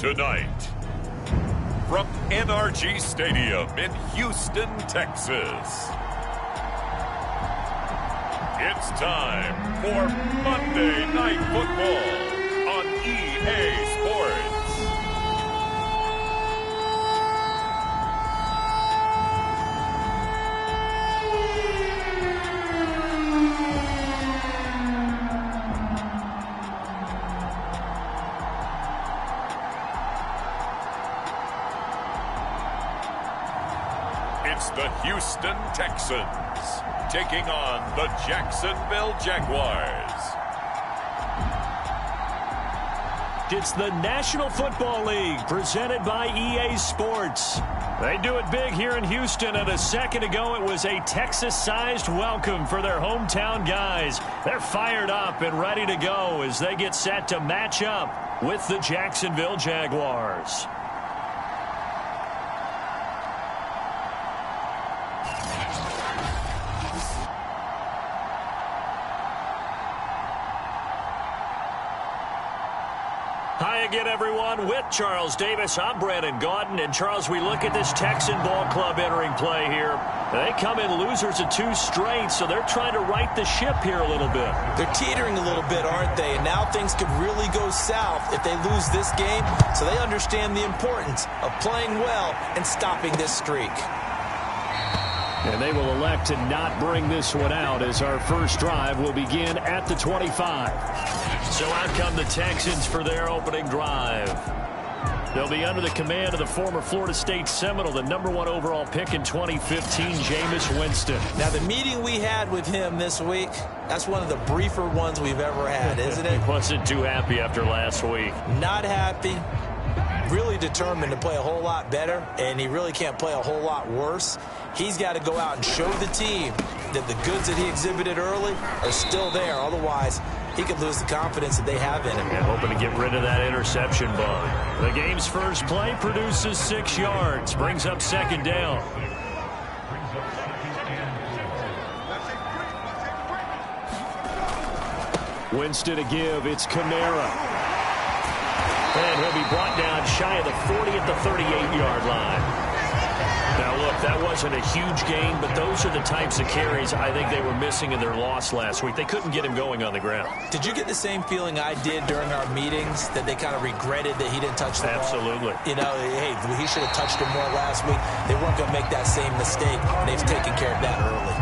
Tonight, from NRG Stadium in Houston, Texas, it's time for Monday Night Football on EA Sports. It's the Houston Texans taking on the Jacksonville Jaguars. It's the National Football League presented by EA Sports. They do it big here in Houston, and a second ago it was a Texas-sized welcome for their hometown guys. They're fired up and ready to go as they get set to match up with the Jacksonville Jaguars. Hi again, everyone. With Charles Davis, I'm Brandon Gaudin. And, Charles, we look at this Texan ball club entering play here. They come in losers of 2 straight, so they're trying to right the ship here a little bit. They're teetering a little bit, aren't they? And now things could really go south if they lose this game. So they understand the importance of playing well and stopping this streak. And they will elect to not bring this one out as our first drive will begin at the 25. So out come the Texans for their opening drive. They'll be under the command of the former Florida State Seminole, the #1 overall pick in 2015, Jameis Winston. Now, the meeting we had with him this week, that's one of the briefer ones we've ever had, isn't it? He wasn't too happy after last week. Not happy. Really determined to play a whole lot better, and he really can't play a whole lot worse. He's got to go out and show the team that the goods that he exhibited early are still there. Otherwise, he could lose the confidence that they have in him. And hoping to get rid of that interception bug. The game's first play produces 6 yards, brings up second down. Winston to give, it's Kamara. And he'll be brought down shy of the 40 at the 38-yard line. Now, look, that wasn't a huge gain, but those are the types of carries I think they were missing in their loss last week. They couldn't get him going on the ground. Did you get the same feeling I did during our meetings, that they kind of regretted that he didn't touch the ball? Absolutely. You know, hey, he should have touched him more last week. They weren't going to make that same mistake, and they've taken care of that early.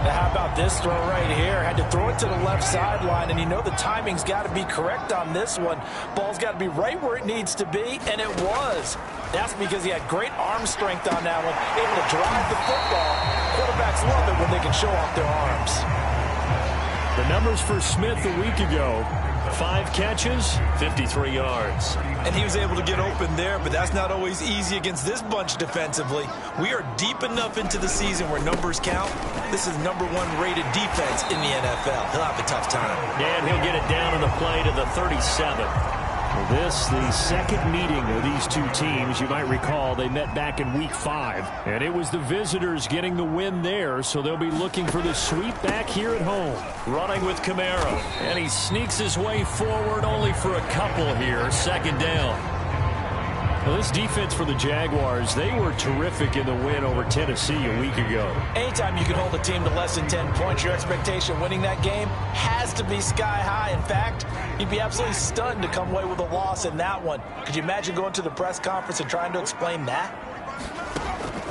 Now, how about this throw right here? Had to throw it to the left sideline, and you know the timing's got to be correct on this one. Ball's got to be right where it needs to be, and it was. That's because he had great arm strength on that one, able to drive the football. Quarterbacks love it when they can show off their arms. The numbers for Smith a week ago: 5 catches, 53 yards. And he was able to get open there, but that's not always easy against this bunch defensively. We are deep enough into the season where numbers count. This is #1 rated defense in the NFL. He'll have a tough time. And he'll get it down on the play to the 37. This, the second meeting of these two teams. You might recall they met back in week 5. And it was the visitors getting the win there, so they'll be looking for the sweep back here at home. Running with Kamara. And he sneaks his way forward only for a couple here. Second down. Well, this defense for the Jaguars, they were terrific in the win over Tennessee a week ago. Anytime you can hold a team to less than 10 points, your expectation of winning that game has to be sky high. In fact, you'd be absolutely stunned to come away with a loss in that one. Could you imagine going to the press conference and trying to explain that?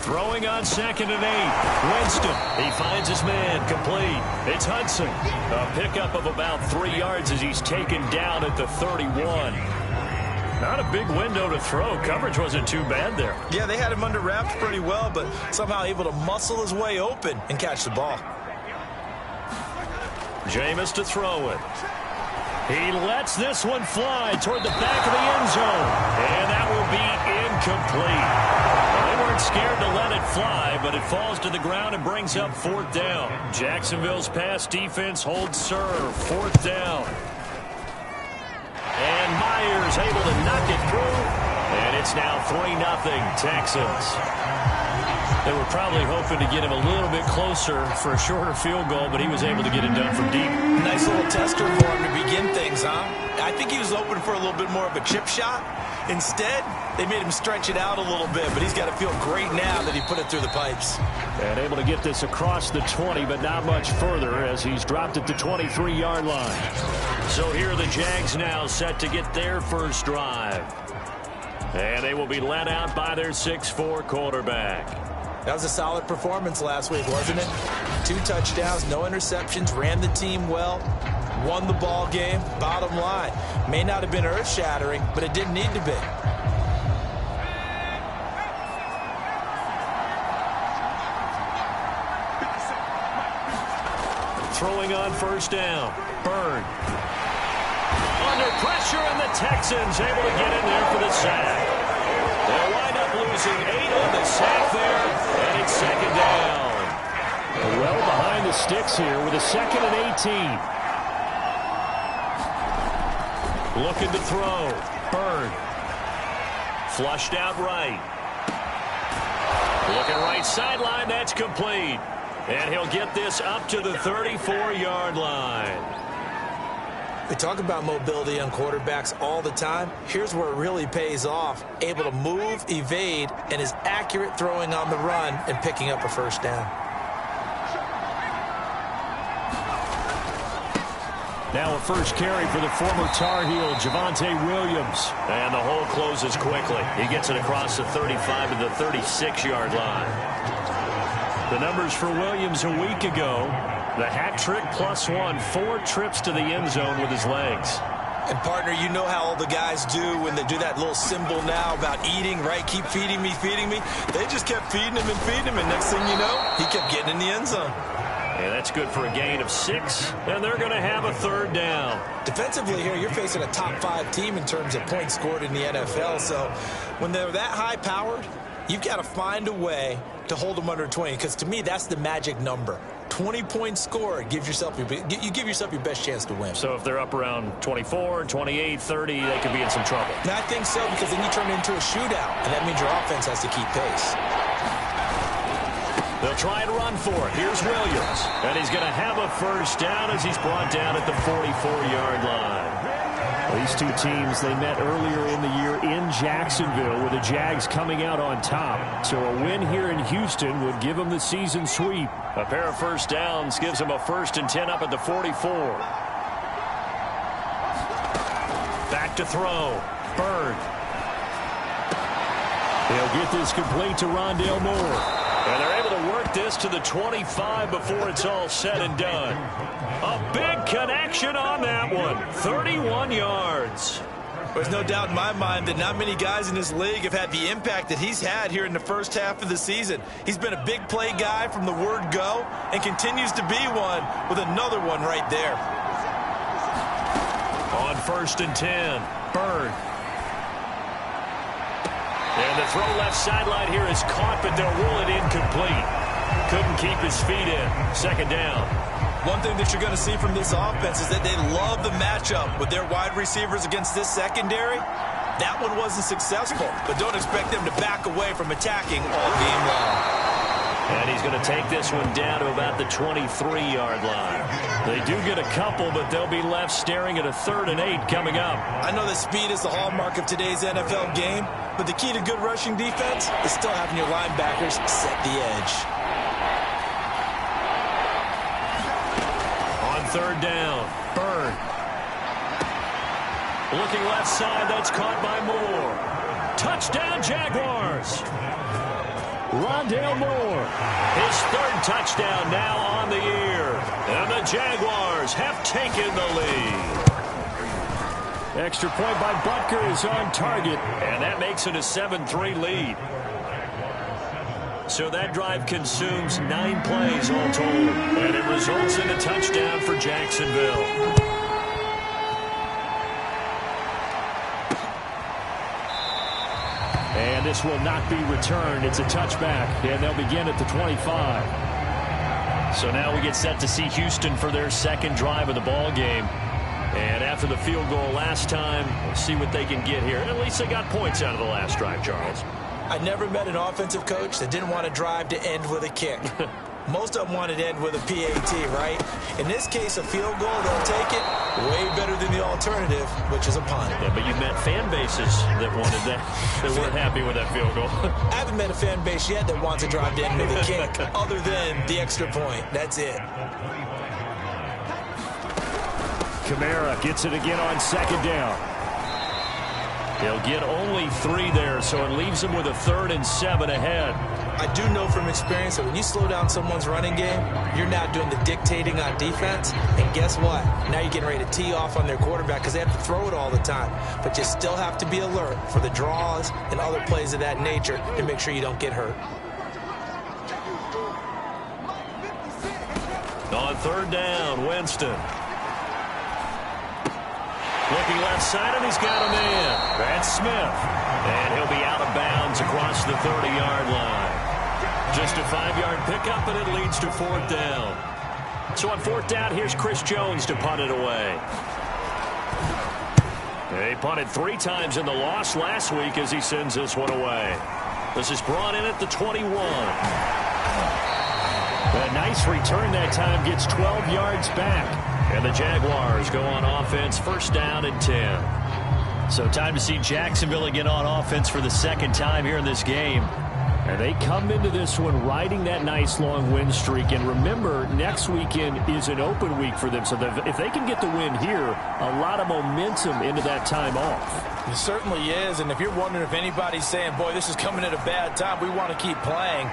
Throwing on 2nd and 8. Winston, he finds his man, complete. It's Hudson. A pickup of about 3 yards as he's taken down at the 31. Not a big window to throw. Coverage wasn't too bad there. Yeah, they had him under wraps pretty well, but somehow able to muscle his way open and catch the ball. Jameis to throw it. He lets this one fly toward the back of the end zone. And that will be incomplete. They weren't scared to let it fly, but it falls to the ground and brings up 4th down. Jacksonville's pass defense holds serve. 4th down. And Myers able to knock it through. And it's now 3-0 Texans. They were probably hoping to get him a little bit closer for a shorter field goal, but he was able to get it done from deep. Nice little tester for him to begin things, huh? I think he was hoping for a little bit more of a chip shot. Instead, they made him stretch it out a little bit, but he's got to feel great now that he put it through the pipes. And able to get this across the 20, but not much further as he's dropped it to 23-yard line. So here are the Jags now set to get their first drive. And they will be led out by their 6'4" quarterback. That was a solid performance last week, wasn't it? 2 touchdowns, no interceptions, ran the team well, won the ball game. Bottom line, may not have been earth-shattering, but it didn't need to be. Throwing on first down. Byrne. Under pressure, and the Texans able to get in there for the sack. They'll wind up losing 8 on the sack there, and it's second down. Well behind the sticks here with a 2nd and 18. Looking to throw. Byrne. Flushed out right. Looking right sideline. That's complete. And he'll get this up to the 34-yard line. We talk about mobility on quarterbacks all the time. Here's where it really pays off. Able to move, evade, and is accurate throwing on the run and picking up a first down. Now a first carry for the former Tar Heel, Javonte Williams. And the hole closes quickly. He gets it across the 35 to the 36-yard line. The numbers for Williams a week ago, the hat trick +1, 4 trips to the end zone with his legs. And, partner, you know how all the guys do when they do that little symbol now about eating, right? Keep feeding me, feeding me. They just kept feeding him and feeding him, and next thing you know, he kept getting in the end zone. And that's good for a gain of 6, and they're going to have a 3rd down. Defensively here, you're facing a top-5 team in terms of points scored in the NFL, so when they're that high-powered, you've got to find a way to hold them under 20, because to me, that's the magic number. 20 points scored, you give yourself your best chance to win. So if they're up around 24, 28, 30, they could be in some trouble. And I think so, because then you turn it into a shootout, and that means your offense has to keep pace. They'll try and run for it. Here's Williams. And he's going to have a first down as he's brought down at the 44-yard line. These two teams, they met earlier in the year in Jacksonville with the Jags coming out on top. So a win here in Houston would give them the season sweep. A pair of first downs gives them a 1st and 10 up at the 44. Back to throw. Byrne. They'll get this complete to Rondale Moore. And they're able to work this to the 25 before it's all said and done. A big connection on that one. 31 yards. There's no doubt in my mind that not many guys in this league have had the impact that he's had here in the first half of the season. He's been a big play guy from the word go and continues to be one with another one right there. On 1st and 10, Byrne. And the throw left sideline here is caught, but they'll rule it incomplete. Couldn't keep his feet in. 2nd down. One thing that you're going to see from this offense is that they love the matchup with their wide receivers against this secondary. That one wasn't successful, but don't expect them to back away from attacking all game long. And he's going to take this one down to about the 23-yard line. They do get a couple, but they'll be left staring at a 3rd and 8 coming up. I know that speed is the hallmark of today's NFL game, but the key to good rushing defense is still having your linebackers set the edge. On 3rd down, Byrne. Looking left side, that's caught by Moore. Touchdown, Jaguars. Rondale Moore. His 3rd touchdown now on the year. And the Jaguars have taken the lead. Extra point by Butker is on target. And that makes it a 7-3 lead. So that drive consumes 9 plays all told. And it results in a touchdown for Jacksonville. And this will not be returned. It's a touchback, and they'll begin at the 25. So now we get set to see Houston for their 2nd drive of the ball game. And after the field goal last time, we'll see what they can get here. At least they got points out of the last drive, Charles. I never met an offensive coach that didn't want to drive to end with a kick. Most of them wanted to end with a PAT, right? In this case, a field goal, they'll take it. Way better than the alternative, which is a punt. Yeah, but you've met fan bases that wanted that, that weren't happy with that field goal. I haven't met a fan base yet that wants to drive to end with a kick, other than the extra point. That's it. Kamara gets it again on second down. He'll get only 3 there, so it leaves him with a 3rd and 7 ahead. I do know from experience that when you slow down someone's running game, you're not doing the dictating on defense. And guess what? Now you're getting ready to tee off on their quarterback because they have to throw it all the time. But you still have to be alert for the draws and other plays of that nature to make sure you don't get hurt. On 3rd down, Winston. Looking left side, and he's got a man. That's Smith. And he'll be out of bounds across the 30-yard line. Just a 5-yard pickup, and it leads to 4th down. So on 4th down, here's Chris Jones to punt it away. They punted 3 times in the loss last week as he sends this one away. This is brought in at the 21. A nice return that time, gets 12 yards back. And the Jaguars go on offense, 1st down and 10. So time to see Jacksonville again on offense for the 2nd time here in this game. And they come into this one riding that nice long win streak. And remember, next weekend is an open week for them. So if they can get the win here, a lot of momentum into that time off. It certainly is. And if you're wondering if anybody's saying, boy, this is coming at a bad time, we want to keep playing,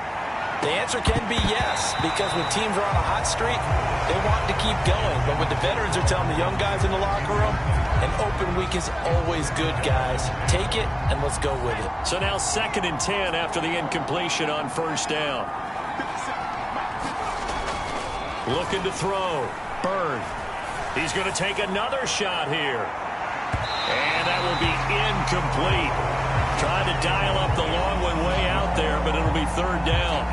the answer can be yes, because when teams are on a hot streak, they want to keep going. But when the veterans are telling the young guys in the locker room, an open week is always good, guys. Take it, and let's go with it. So now 2nd and 10 after the incompletion on 1st down. Looking to throw. Bird. He's going to take another shot here. And that will be incomplete. Trying to dial up the long one way out there, but it'll be 3rd down.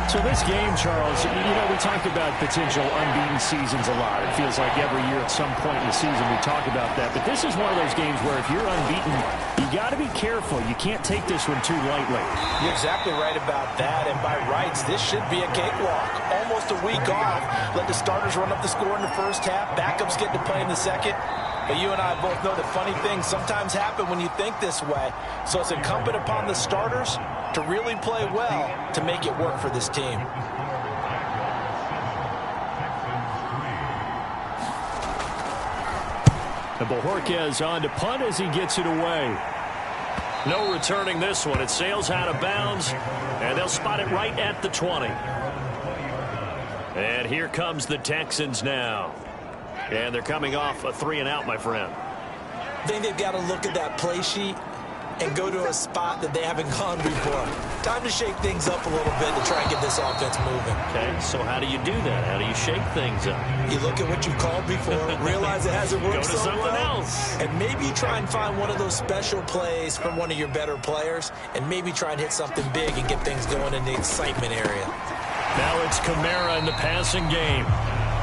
So this game, Charles, you know, we talked about potential unbeaten seasons a lot. It feels like every year at some point in the season we talk about that. But this is one of those games where if you're unbeaten, you got to be careful. You can't take this one too lightly. You're exactly right about that. And by rights, this should be a cakewalk. Almost a week off. Let the starters run up the score in the 1st half. Backups get to play in the 2nd. But you and I both know that funny things sometimes happen when you think this way. So it's incumbent upon the starters to really play well to make it work for this team. And Bojorquez on to punt as he gets it away. No returning this one. It sails out of bounds, and they'll spot it right at the 20. And here comes the Texans now. And they're coming off a 3-and-out, my friend. I think they've got to look at that play sheet and go to a spot that they haven't gone before. Time to shake things up a little bit to try and get this offense moving. Okay, so how do you do that? How do you shake things up? You look at what you called before, realize it hasn't worked so well. Go to something else. And maybe try and find one of those special plays from one of your better players, and maybe try and hit something big and get things going in the excitement area. Now it's Kamara in the passing game.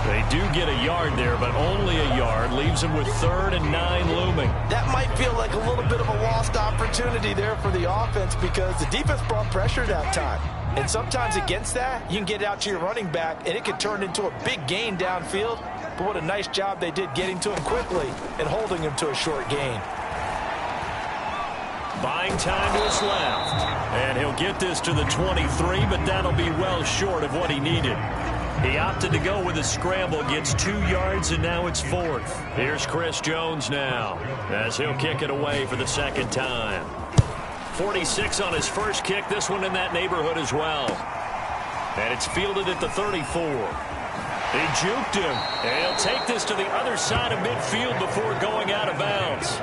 They do get a yard there, but only a yard. Leaves them with 3rd and 9 looming. That might feel like a little bit of a lost opportunity there for the offense because the defense brought pressure that time. And sometimes against that, you can get out to your running back, and it can turn into a big gain downfield. But what a nice job they did getting to him quickly and holding him to a short gain. Buying time to his left. And he'll get this to the 23, but that'll be well short of what he needed. He opted to go with a scramble, gets 2 yards, and now it's 4th. Here's Chris Jones now as he'll kick it away for the 2nd time. 46 on his first kick, this one in that neighborhood as well. And it's fielded at the 34. He juked him, and he'll take this to the other side of midfield before going out of bounds.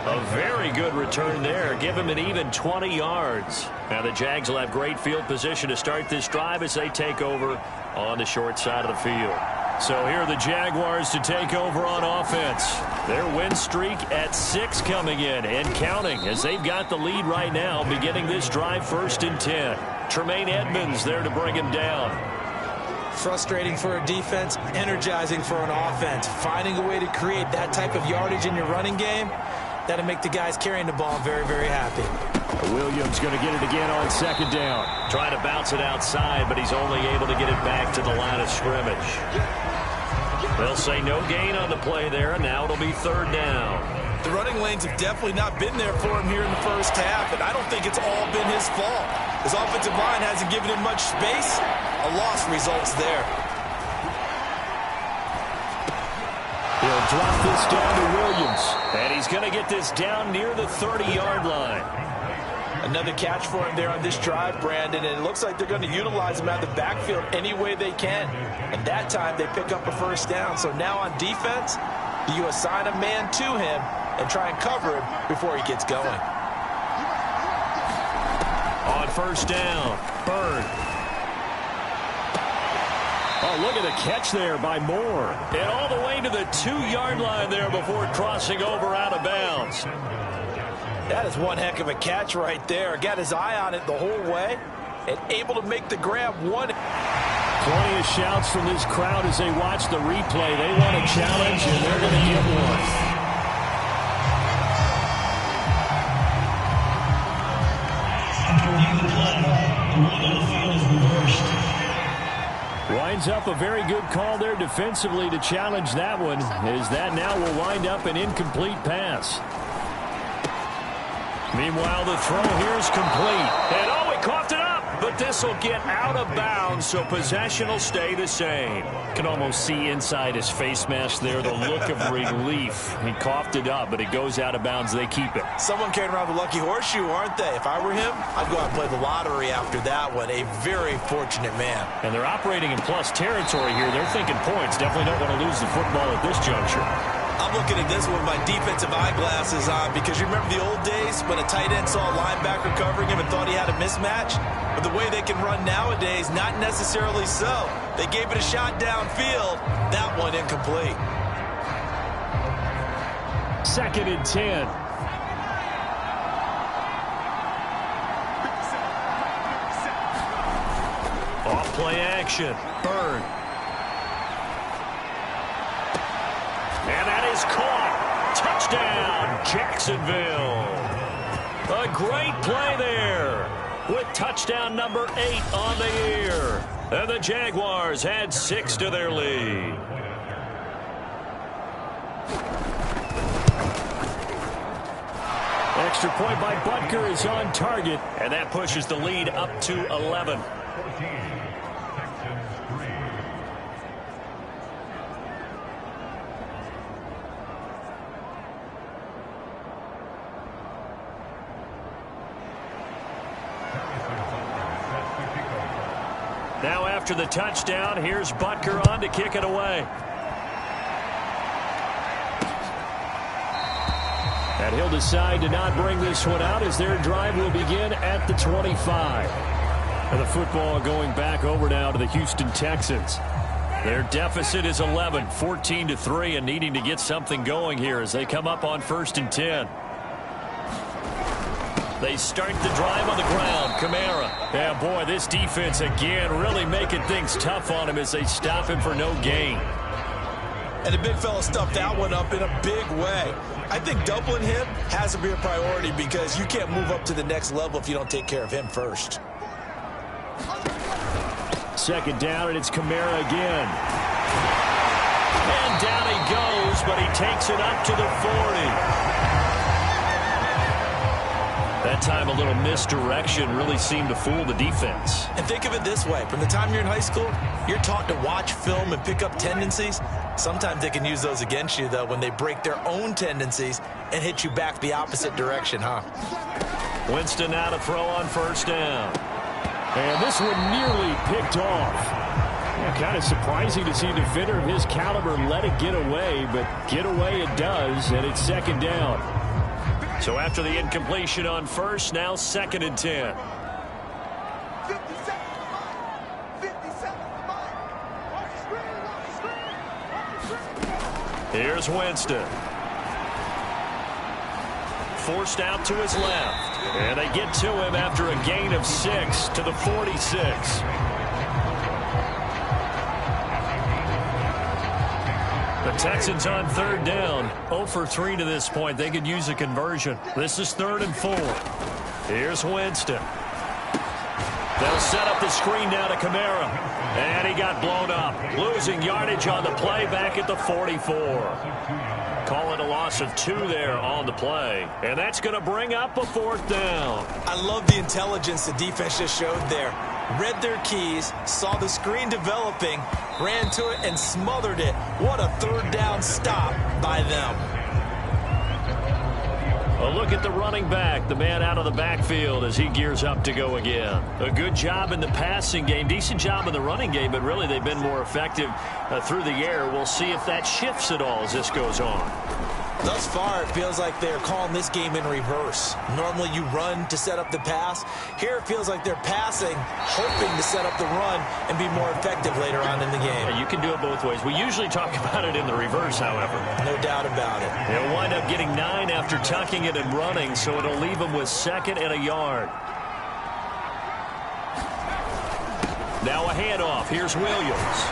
A very good return there. Give him an even 20 yards. Now the Jags will have great field position to start this drive as they take over on the short side of the field. So here are the Jaguars to take over on offense. Their win streak at 6 coming in and counting as they've got the lead right now beginning this drive 1st and 10. Tremaine Edmonds there to bring him down. Frustrating for a defense, energizing for an offense. Finding a way to create that type of yardage in your running game, that'll make the guys carrying the ball very, very happy. Williams going to get it again on second down. Trying to bounce it outside, but he's only able to get it back to the line of scrimmage. They'll say no gain on the play there, and now it'll be third down. The running lanes have definitely not been there for him here in the first half, and I don't think it's all been his fault. His offensive line hasn't given him much space. A loss results there. He'll drop this down to Williams, and he's going to get this down near the 30-yard line. Another catch for him there on this drive, Brandon, and it looks like they're going to utilize him out of the backfield any way they can. And that time they pick up a first down. So now on defense, you assign a man to him and try and cover him before he gets going. On first down, Bird. Oh, look at the catch there by Moore. And all the way to the 2-yard line there before crossing over out of bounds. That is one heck of a catch right there. Got his eye on it the whole way and able to make the grab one. Plenty of shouts from this crowd as they watch the replay. They want a challenge, and they're going to get one. Winds up a very good call there defensively to challenge that one, as that now will wind up an incomplete pass. Meanwhile, the throw here is complete. And oh, he coughed it up, but this will get out of bounds, so possession will stay the same. Can almost see inside his face mask there the look of relief. He coughed it up, but it goes out of bounds. They keep it. Someone carrying around the lucky horseshoe, aren't they? If I were him, I'd go out and play the lottery after that one. A very fortunate man. And they're operating in plus territory here. They're thinking points. Definitely don't want to lose the football at this juncture. I'm looking at this with my defensive eyeglasses on because you remember the old days when a tight end saw a linebacker covering him and thought he had a mismatch? But the way they can run nowadays, not necessarily so. They gave it a shot downfield. That one incomplete. 2nd and 10. Off play action. Bird. And that is caught. Touchdown, Jacksonville. A great play there with touchdown number 8 on the year. And the Jaguars add 6 to their lead. Extra point by Butker is on target. And that pushes the lead up to 11. Now after the touchdown, here's Butker on to kick it away. And he'll decide to not bring this one out as their drive will begin at the 25. And the football going back over now to the Houston Texans. Their deficit is 11, 14-3, and needing to get something going here as they come up on 1st and 10. They start the drive on the ground. Kamara. Yeah, boy, this defense again really making things tough on him as they stop him for no gain. And the big fella stuffed that one up in a big way. I think doubling him has to be a priority because you can't move up to the next level if you don't take care of him first. 2nd down, and it's Kamara again. And down he goes, but he takes it up to the 40. That time a little misdirection really seemed to fool the defense. And think of it this way. From the time you're in high school, you're taught to watch film and pick up tendencies. Sometimes they can use those against you, though, when they break their own tendencies and hit you back the opposite direction, huh? Winston now to throw on 1st down. And this one nearly picked off. Yeah, kind of surprising to see a defender of his caliber let it get away, but get away it does, and it's 2nd down. So after the incompletion on 1st, now 2nd and 10. Here's Winston. Forced out to his left. And they get to him after a gain of 6 to the 46. The Texans on third down. 0 for 3 to this point. They could use a conversion. This is 3rd and 4. Here's Winston. They'll set up the screen now to Kamara. And he got blown up. Losing yardage on the play back at the 44. Call it a loss of 2 there on the play. And that's going to bring up a 4th down. I love the intelligence the defense just showed there. Read their keys, saw the screen developing, ran to it, and smothered it. What a 3rd down stop by them. A look at the running back, the man out of the backfield as he gears up to go again. A good job in the passing game, decent job in the running game, but really they've been more effective through the air. We'll see if that shifts at all as this goes on. Thus far, it feels like they're calling this game in reverse. Normally you run to set up the pass. Here it feels like they're passing, hoping to set up the run and be more effective later on in the game. Yeah, you can do it both ways. We usually talk about it in the reverse, however. No doubt about it. They'll wind up getting 9 after tucking it and running, so it'll leave them with 2nd and a yard. Now a handoff. Here's Williams.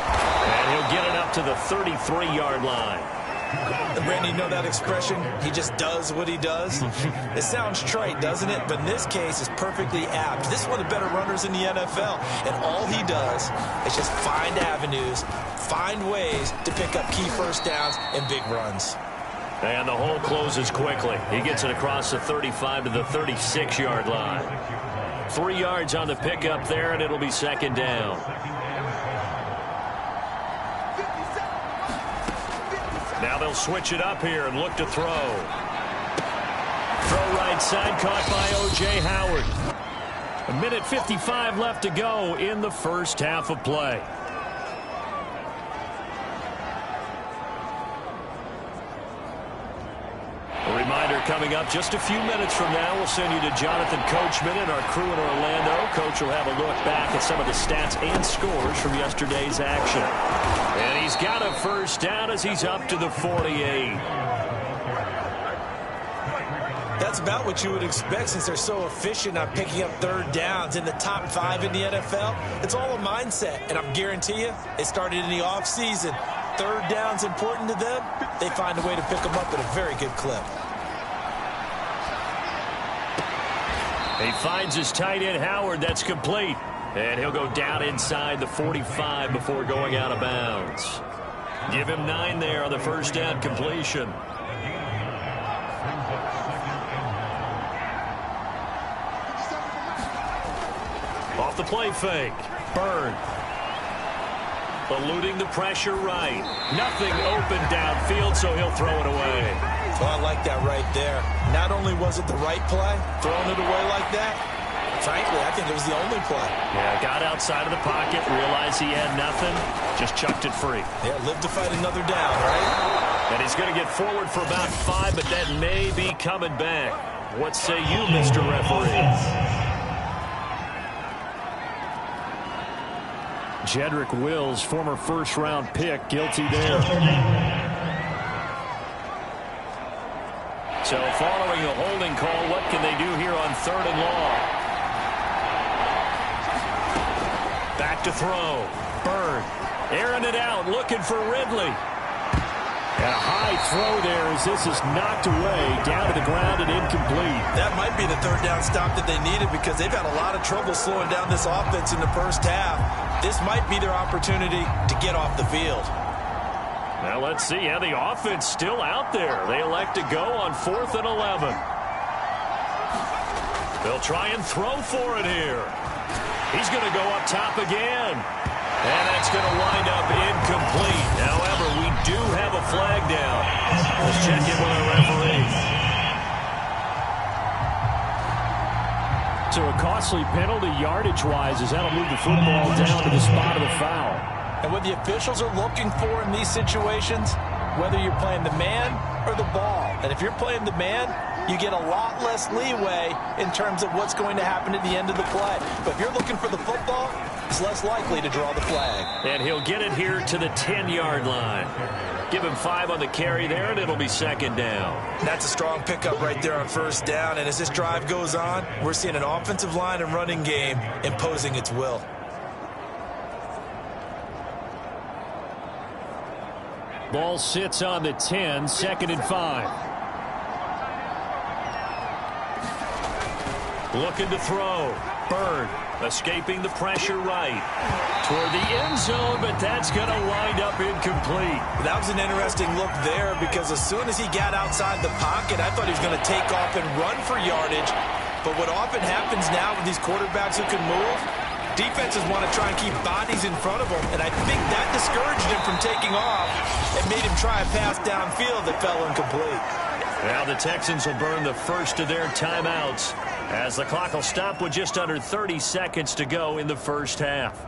And he'll get it up to the 33-yard line. And Randy, you know that expression? He just does what he does? It sounds trite, doesn't it? But in this case, it's perfectly apt. This is one of the better runners in the NFL. And all he does is just find avenues, find ways to pick up key first downs and big runs. And the hole closes quickly. He gets it across the 35 to the 36-yard line. 3 yards on the pickup there, and it'll be 2nd down. Now they'll switch it up here and look to throw. Throw right side, caught by O.J. Howard. 1:55 left to go in the first half of play. A reminder coming up just a few minutes from now. We'll send you to Jonathan Coachman and our crew in Orlando. Coach will have a look back at some of the stats and scores from yesterday's action. And he's got a first down as he's up to the 48. That's about what you would expect since they're so efficient on picking up 3rd downs in the top 5 in the NFL. It's all a mindset, and I guarantee you it started in the offseason. 3rd down's important to them. They find a way to pick them up at a very good clip. He finds his tight end, Howard. That's complete. And he'll go down inside the 45 before going out of bounds. Give him 9 there on the first down completion. Off the play fake. Byrne. Eluding the pressure right. Nothing open downfield, so he'll throw it away. Well, I like that right there. Not only was it the right play, throwing it away like that, frankly, I think it was the only play. Yeah, got outside of the pocket, realized he had nothing, just chucked it free. Yeah, live to fight another down, right? And he's going to get forward for about 5, but that may be coming back. What say you, Mr. Referee? Jedrick Wills, former first-round pick, guilty there. So following a holding call, what can they do here on 3rd and long? Back to throw. Byrne airing it out, looking for Ridley. And a high throw there as this is knocked away, down to the ground and incomplete. That might be the 3rd down stop that they needed because they've had a lot of trouble slowing down this offense in the first half. This might be their opportunity to get off the field. Now let's see. Yeah, the offense still out there. They elect to go on 4th and 11. They'll try and throw for it here. He's going to go up top again. And that's going to wind up incomplete. However, we do have a flag down. Let's check in with our referee. So a costly penalty yardage-wise as that'll move the football down to the spot of the foul. And what the officials are looking for in these situations, whether you're playing the man or the ball. And if you're playing the man, you get a lot less leeway in terms of what's going to happen at the end of the play. But if you're looking for the football, it's less likely to draw the flag. And he'll get it here to the 10-yard line. Give him 5 on the carry there, and it'll be 2nd down. That's a strong pickup right there on 1st down. And as this drive goes on, we're seeing an offensive line and running game imposing its will. Ball sits on the 10, 2nd and 5. Looking to throw. Bird escaping the pressure right toward the end zone, but that's going to wind up incomplete. That was an interesting look there because as soon as he got outside the pocket, I thought he was going to take off and run for yardage. But what often happens now with these quarterbacks who can move, defenses want to try and keep bodies in front of them, and I think that discouraged him from taking off and made him try a pass downfield that fell incomplete. Now the Texans will burn the first of their timeouts as the clock will stop with just under 30 seconds to go in the first half.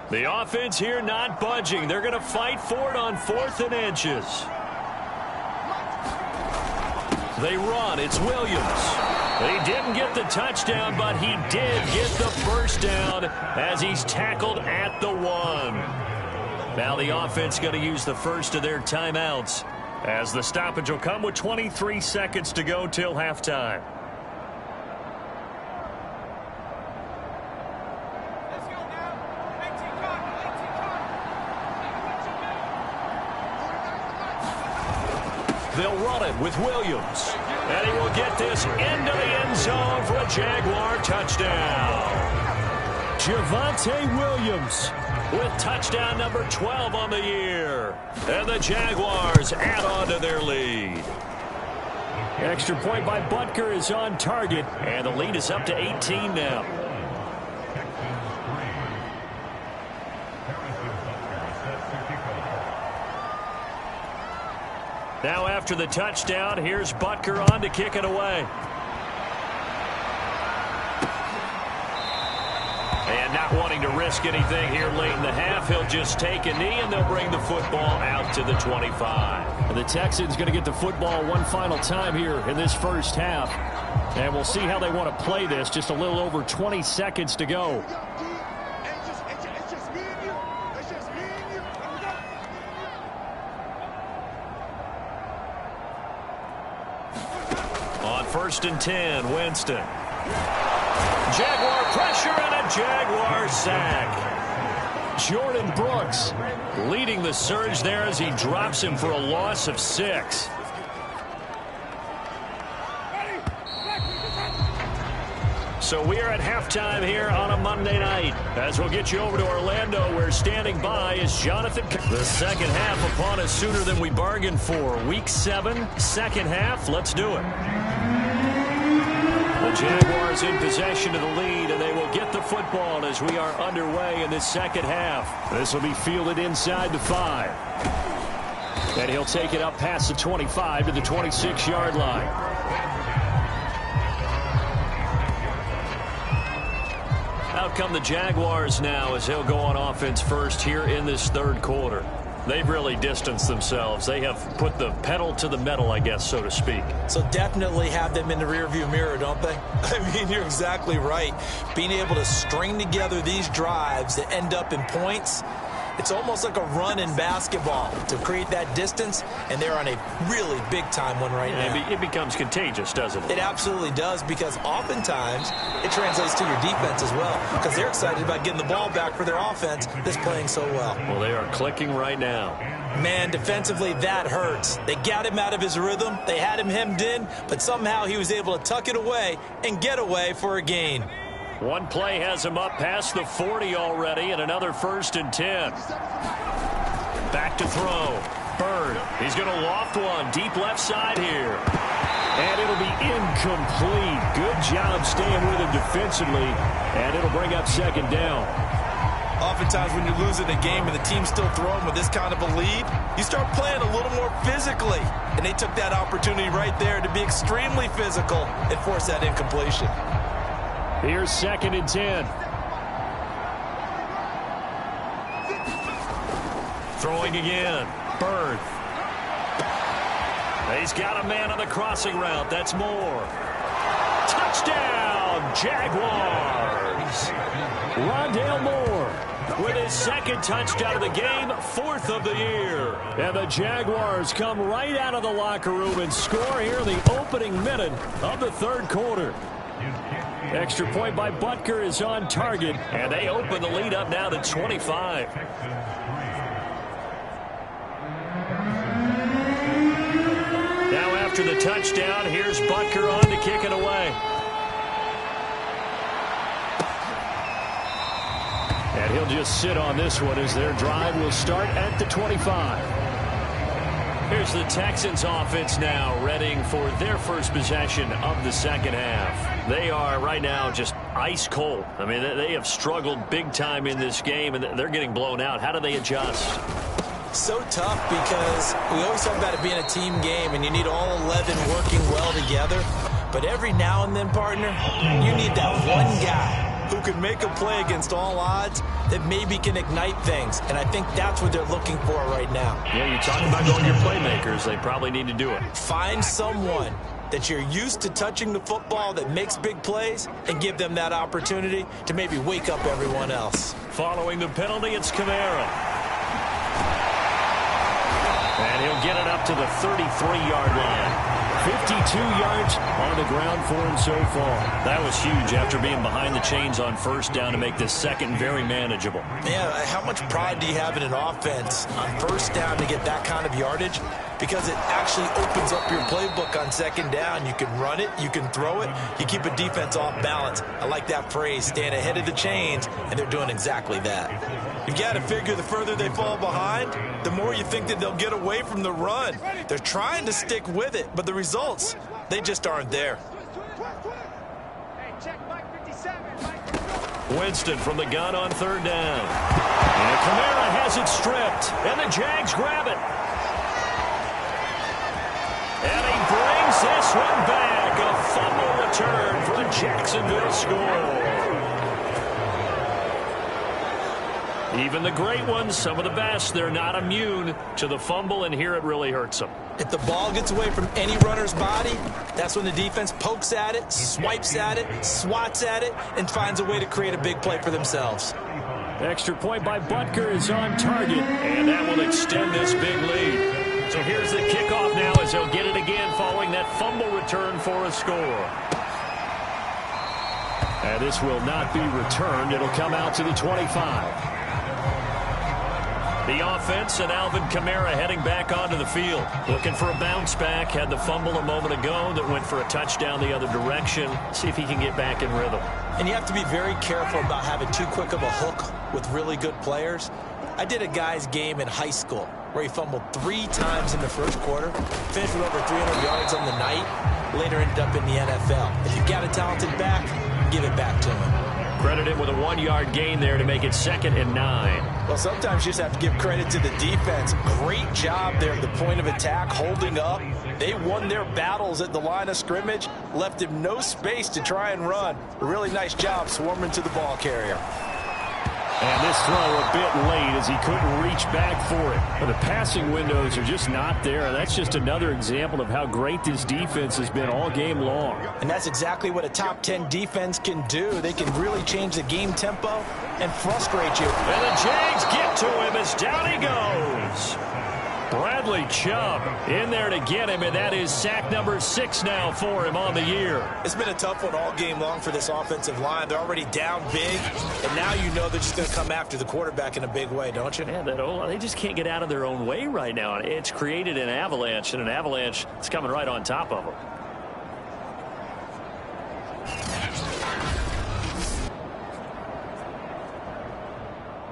The offense here not budging. They're going to fight for it on 4th and inches. They run. It's Williams. He didn't get the touchdown, but he did get the first down as he's tackled at the 1. Now the offense going to use the first of their timeouts as the stoppage will come with 23 seconds to go till halftime. They'll run it with Williams. And he will get this into the end zone for a Jaguar touchdown. Javonte Williams with touchdown number 12 on the year. And the Jaguars add on to their lead. Extra point by Butker is on target. And the lead is up to 18 now. Now after the touchdown, here's Butker on to kick it away. And not wanting to risk anything here late in the half, he'll just take a knee and they'll bring the football out to the 25. And the Texans going to get the football one final time here in this first half. And we'll see how they want to play this. Just a little over 20 seconds to go. On 1st and 10, Winston. Jaguar pressure and a Jaguar sack. Jordan Brooks leading the surge there as he drops him for a loss of 6. So we are at halftime here on a Monday night. As we'll get you over to Orlando, where standing by is Jonathan. The second half upon us sooner than we bargained for. Week 7, second half. Let's do it. The Jaguars in possession of the lead, and they will get the football as we are underway in this second half. This will be fielded inside the 5. And he'll take it up past the 25 to the 26-yard line. Out come the Jaguars now as he'll go on offense first here in this third quarter. They've really distanced themselves. They have put the pedal to the metal, I guess, so to speak. So definitely have them in the rearview mirror, don't they? I mean, you're exactly right. Being able to string together these drives that end up in points, it's almost like a run in basketball to create that distance, and they're on a really big-time one right now. It becomes contagious, doesn't it? It absolutely does, because oftentimes it translates to your defense as well, because they're excited about getting the ball back for their offense that's playing so well. Well, they are clicking right now. Man, defensively, that hurts. They got him out of his rhythm. They had him hemmed in, but somehow he was able to tuck it away and get away for a gain. One play has him up past the 40 already, and another 1st and 10. Back to throw. Bird. He's going to loft one deep left side here. And it'll be incomplete. Good job staying with him defensively, and it'll bring up second down. Oftentimes when you're losing a game and the team's still throwing with this kind of a lead, you start playing a little more physically. And they took that opportunity right there to be extremely physical and force that incompletion. Here's 2nd and 10. Throwing again. Bird. He's got a man on the crossing route. That's Moore. Touchdown, Jaguars. Rondale Moore with his 2nd touchdown of the game, 4th of the year. And the Jaguars come right out of the locker room and score here in the opening minute of the third quarter. Extra point by Butker is on target, and they open the lead up now to 25. after the touchdown. Here's Butker on to kick it away. And he'll just sit on this one as their drive will start at the 25. Here's the Texans offense now, readying for their first possession of the second half. They are right now just ice cold. I mean, they have struggled big time in this game, and they're getting blown out. How do they adjust? So tough because we always talk about it being a team game, and you need all 11 working well together. But every now and then, partner, you need that one guy who can make a play against all odds that maybe can ignite things. And I think that's what they're looking for right now. Yeah, you talk about going to your playmakers. They probably need to do it. Find someone that you're used to touching the football that makes big plays and give them that opportunity to maybe wake up everyone else. Following the penalty, it's Kamara. And he'll get it up to the 33-yard line. 52 yards on the ground for him so far. That was huge after being behind the chains on first down to make this second very manageable. Yeah, how much pride do you have in an offense on first down to get that kind of yardage? Because it actually opens up your playbook on second down. You can run it, you can throw it, you keep a defense off balance. I like that phrase, staying ahead of the chains, and they're doing exactly that. You got to figure the further they fall behind, the more you think that they'll get away from the run. They're trying to stick with it, but the results, they just aren't there. Winston from the gun on third down. And Kamara has it stripped, and the Jags grab it. And he brings this one back. A fumble return for the Jacksonville score. Even the great ones, some of the best, they're not immune to the fumble, and here it really hurts them. If the ball gets away from any runner's body, that's when the defense pokes at it, swipes at it, swats at it, and finds a way to create a big play for themselves. Extra point by Butker is on target, and that will extend this big lead. So here's the kickoff now as they'll get it again following that fumble return for a score. And this will not be returned. It'll come out to the 25. The offense and Alvin Kamara heading back onto the field. Looking for a bounce back. Had the fumble a moment ago that went for a touchdown the other direction. See if he can get back in rhythm. And you have to be very careful about having too quick of a hook with really good players. I did a guy's game in high school where he fumbled 3 times in the first quarter, finished with over 300 yards on the night, later ended up in the NFL. If you've got a talented back, give it back to him. Credit him with a 1-yard gain there to make it 2nd and 9. Well, sometimes you just have to give credit to the defense. Great job there at the point of attack, holding up. They won their battles at the line of scrimmage, left him no space to try and run. A really nice job swarming to the ball carrier. And this throw a bit late as he couldn't reach back for it. But the passing windows are just not there. That's just another example of how great this defense has been all game long. And that's exactly what a top 10 defense can do. They can really change the game tempo and frustrate you. And the Jags get to him as down he goes. Bradley Chubb in there to get him, and that is sack number 6 now for him on the year. It's been a tough one all game long for this offensive line. They're already down big, and now you know they're just going to come after the quarterback in a big way, don't you? Yeah, they just can't get out of their own way right now. It's created an avalanche, and an avalanche is coming right on top of them.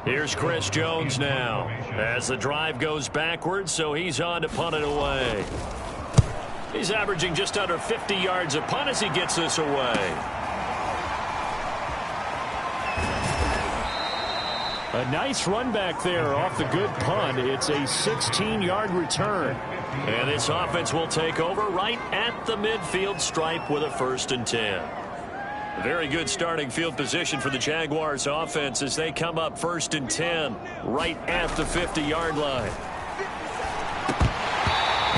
Here's Chris Jones now as the drive goes backwards, so he's on to punt it away. He's averaging just under 50 yards a punt as he gets this away. A nice run back there off the good punt. It's a 16-yard return. And this offense will take over right at the midfield stripe with a 1st and 10. Very good starting field position for the Jaguars offense as they come up 1st and 10 right at the 50-yard line.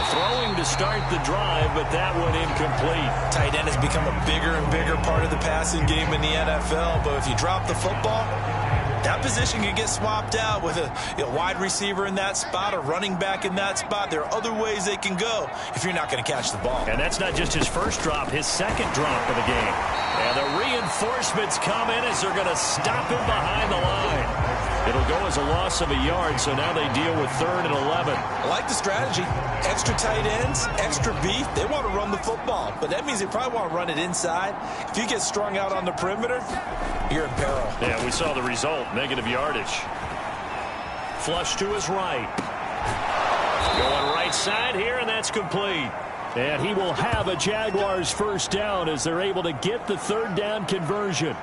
Throwing to start the drive, but that one incomplete. Tight end has become a bigger and bigger part of the passing game in the NFL, but if you drop the football, that position can get swapped out with a wide receiver in that spot, a running back in that spot. There are other ways they can go if you're not going to catch the ball. And that's not just his first drop, his second drop of the game. And the reinforcements come in as they're going to stop him behind the line. It'll go as a loss of a yard, so now they deal with 3rd and 11. I like the strategy. Extra tight ends, extra beef. They want to run the football, but that means they probably want to run it inside. If you get strung out on the perimeter, you're in peril. Yeah, we saw the result, negative yardage. Flush to his right. Going right side here, and that's complete. And he will have a Jaguars first down as they're able to get the 3rd down conversion.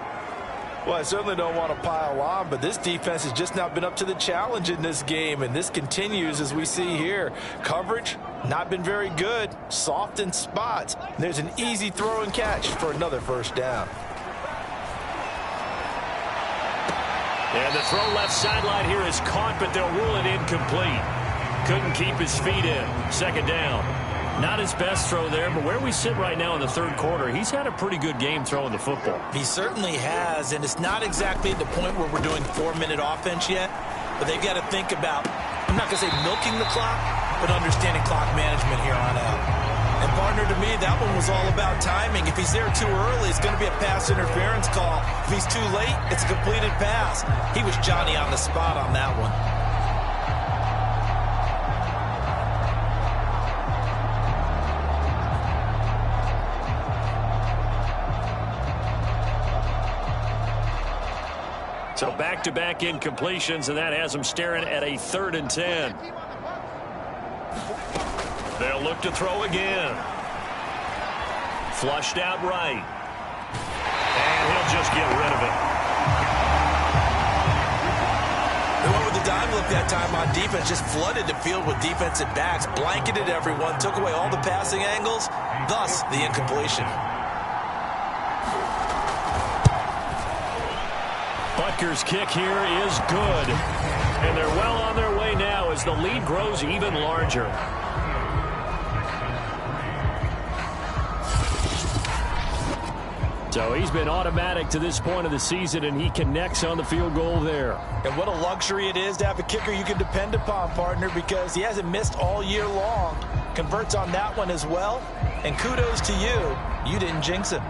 Well, I certainly don't want to pile on, but this defense has just not been up to the challenge in this game, and this continues as we see here. Coverage, not been very good, soft in spots. There's an easy throw and catch for another first down. And the throw left sideline here is caught, but they'll rule it incomplete. Couldn't keep his feet in. 2nd down. Not his best throw there, but where we sit right now in the 3rd quarter, he's had a pretty good game throwing the football. He certainly has, and it's not exactly at the point where we're doing 4-minute offense yet, but they've got to think about, I'm not going to say milking the clock, but understanding clock management here on out. And partner, to me, that one was all about timing. If he's there too early, it's going to be a pass interference call. If he's too late, it's a completed pass. He was Johnny on the spot on that one. So back-to-back incompletions, and that has them staring at a 3rd and 10. They'll look to throw again. Flushed out right. And he'll just get rid of it. They went with the dime look that time on defense, just flooded the field with defensive backs, blanketed everyone, took away all the passing angles, thus the incompletion. Butker's kick here is good. And they're well on their way now as the lead grows even larger. So he's been automatic to this point of the season, and he connects on the field goal there. And what a luxury it is to have a kicker you can depend upon, partner, because he hasn't missed all year long. Converts on that one as well. And kudos to you. You didn't jinx him.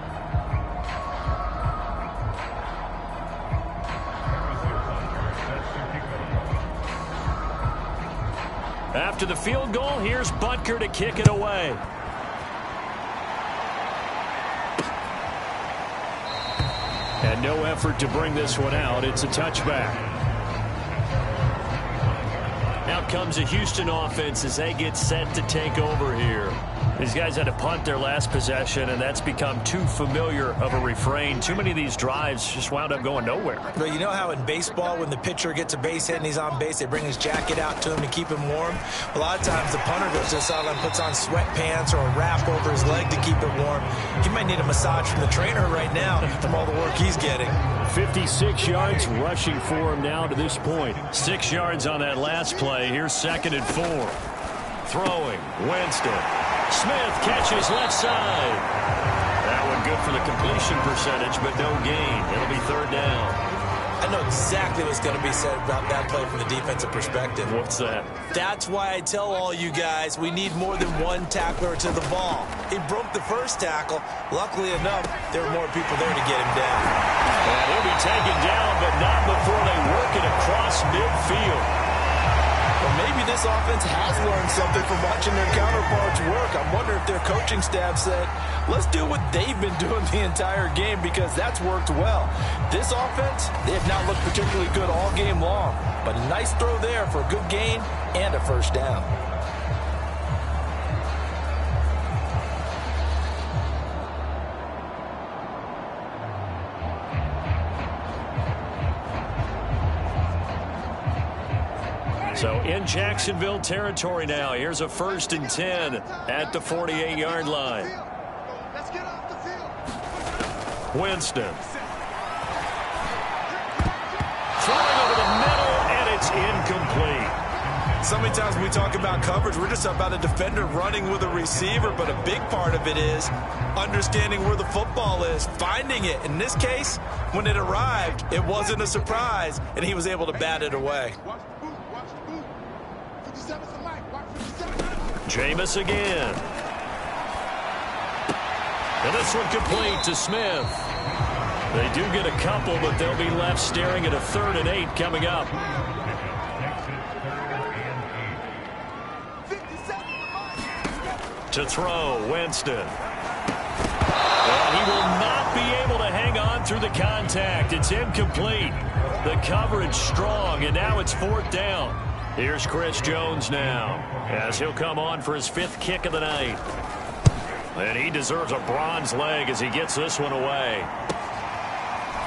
After the field goal, here's Butker to kick it away. And no effort to bring this one out. It's a touchback. Out comes a Houston offense as they get set to take over here. These guys had to punt their last possession, and that's become too familiar of a refrain. Too many of these drives just wound up going nowhere. But you know how in baseball, when the pitcher gets a base hit and he's on base, they bring his jacket out to him to keep him warm? A lot of times the punter goes to the sideline, puts on sweatpants or a wrap over his leg to keep it warm. He might need a massage from the trainer right now from all the work he's getting. 56 yards rushing for him now to this point. 6 yards on that last play. Here's 2nd and 4. Throwing. Winston. Smith catches left side. That one good for the completion percentage, but no gain. It'll be 3rd down. I know exactly what's going to be said about that play from the defensive perspective. What's that? That's why I tell all you guys we need more than one tackler to the ball. He broke the first tackle. Luckily enough, there were more people there to get him down. And he'll be taken down, but not before they work it across midfield. Well, maybe this offense has learned something from watching their counterparts work. I wonder if their coaching staff said, let's do what they've been doing the entire game, because that's worked well. This offense, they have not looked particularly good all game long, but a nice throw there for a good gain and a first down. So in Jacksonville territory now. Here's a 1st and 10 at the 48-yard line. Winston. Throwing over the middle, and it's incomplete. So many times when we talk about coverage, we're just about a defender running with a receiver, but a big part of it is understanding where the football is, finding it. In this case, when it arrived, it wasn't a surprise, and he was able to bat it away. Jameis again. And this one complete to Smith. They do get a couple, but they'll be left staring at a 3rd and 8 coming up. To throw, Winston. And he will not be able to hang on through the contact. It's incomplete. The coverage strong, and now it's 4th down. Here's Chris Jones now, as he'll come on for his 5th kick of the night. And he deserves a bronze leg as he gets this one away.